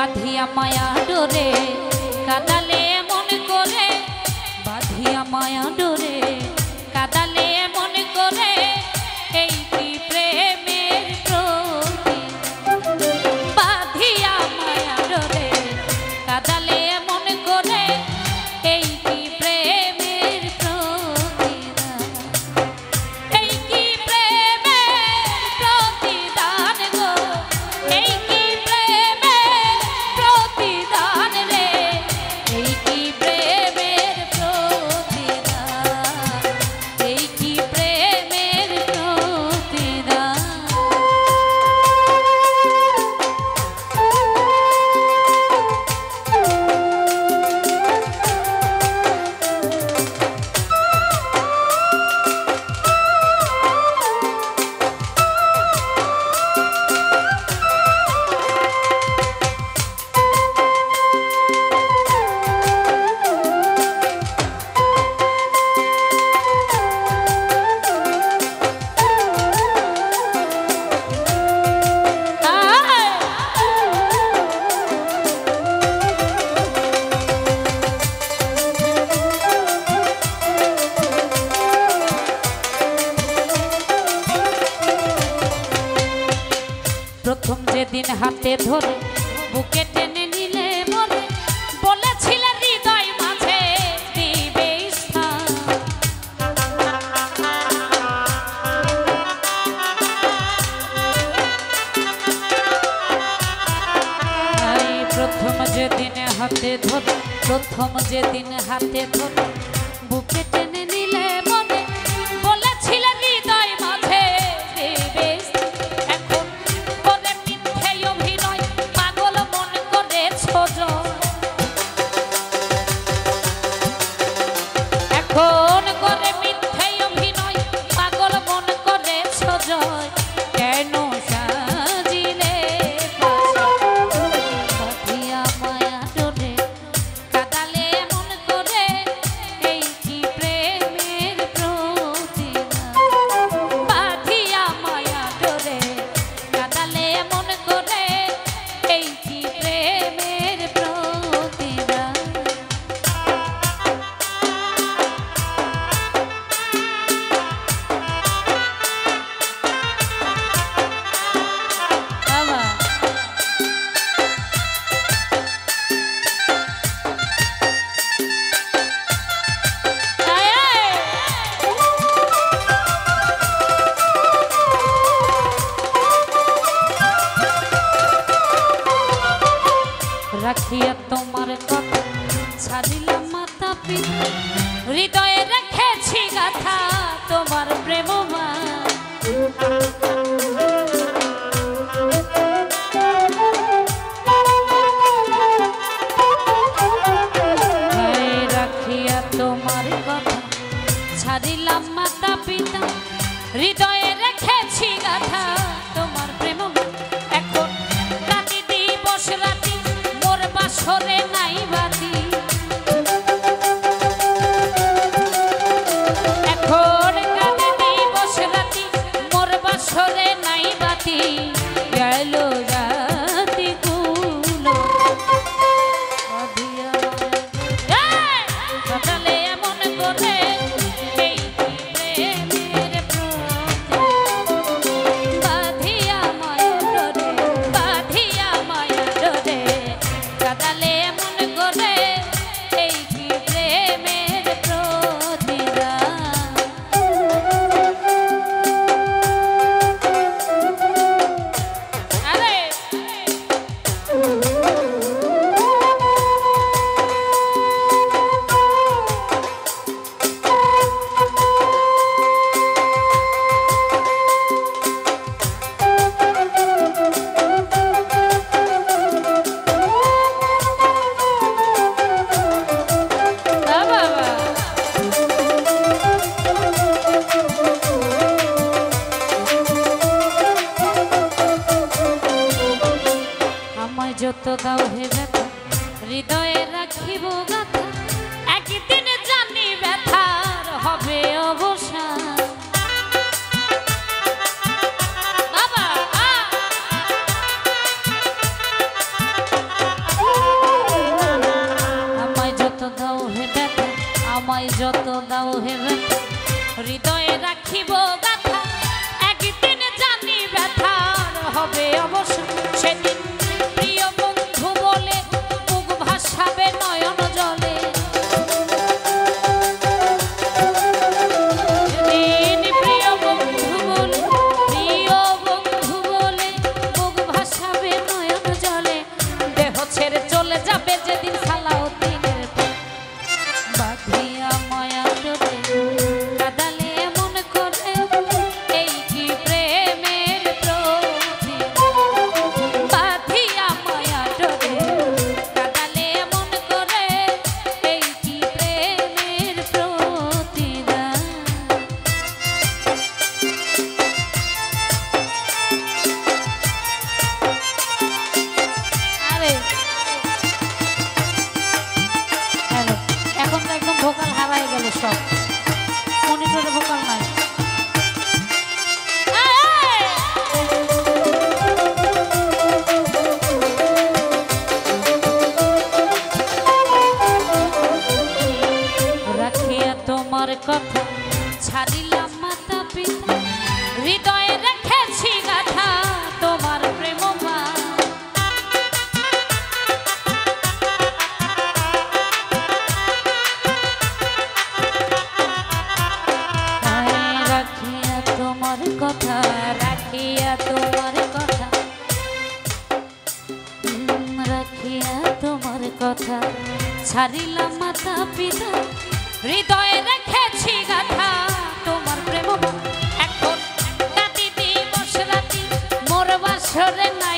বাঁধিয়া মায়া ডোরে কাদালে মন করে, বাঁধিয়া মায়া ডোরে কাদালে মন করে, এই কি প্রেমের প্রতি। বাঁধিয়া মায়া ডোরে কাদালে মন করে, এই কি প্রেমের প্রতিদান, এই কি প্রেমের প্রতিদান গো, এই কি প্রেমের প্রতিদান রে, এই কি প্রেমের প্রতিদান, এই কি প্রেমের প্রতিদান। প্রথম যেদিন হাতে ধরে বুকে টেনে নিলে মনে, বলেছিলে হৃদয় মাঝে দিবে স্থান। প্রথম যেদিন হাতে ধরে, প্রথম যেদিন হাতে ধরে বুকে টেনে নিলে মনে, বলেছিলে হৃদয় মাঝে দিবে স্থান। এখন করে মিথ্যে অভিনয় পাগল মন করে সজয়, কেন সাজিলে বাঁধিয়া মায়া ডোরে কাদালে মন করে, এই কি প্রেমের প্রতিদান। বাঁধিয়া মায়া ডোরে কাদালে মন করে, এই কি প্রেমের প্রতিদান। রাখিয়া তোমার কথা ছাড়িলাম মাতা পিতা, হৃদয়ে রেখেছি গাথা তোমার প্রেমমান। রাখিয়া তোমার কথা ছাড়িলাম মাতা পিতা, হৃদয়ে রেখেছি গাথা তোমার প্রেমমান। এখন রাতি দিবস রাতি মোর বাসরে নাই বাতি, এখন রাতি দিবস রাতি মোর বাসরে নাই বাতি, গেল রাতি গুলো কাটালে এমন করে, এই কি প্রেমের প্রতি। বাঁধিয়া মায়া ডোরে, বাঁধিয়া মায়া ডোরে কাদালে এমন করে, এই কি প্রেমের প্রতিদান। আরে যত দাও হে ব্যথা, হৃদয়ে রাখিব গাথা, একদিন জানি ব্যথার হবে অবসান। বাবা দিব গাথা একদিন জানি ব্যথার হবে অবশ্য সেদিন প্রিয় বন্ধু বলে বুক ভাসাবে নয়ন জলে প্রিয় বন্ধু বলে বুক ভাসাবে নয়ন জলে দেহ ছেড়ে চলে যাবে যেদিন সালাউদ্দিনের বাঁধিয়া মায়া ডোরে কাদালে এমন করে এই কি প্রেমের প্রতিদান বাঁধিয়া মায়া ডোরে কাদালে এমন করে এই কি প্রেমের প্রতিদান আরে হ্যালো এখন তো একদম ভোকাল হারাই গেল সব মনিটরে ভোকাল নাই রাখিয়া তোমার কথা ছাড়িলাম মাতা পিতা হৃদয়ে রেখেছি গাথা তোমার প্রেম রাখিয়া তোমার কথা রাখিয়া তোমার কথা রাখিয়া তোমার কথা ছাড়িলাম মাতা পিতা হৃদয়ে রেখেছি গাথা তোমার প্রেম এখন কাটি দিবস রাতি মোর বাসরে না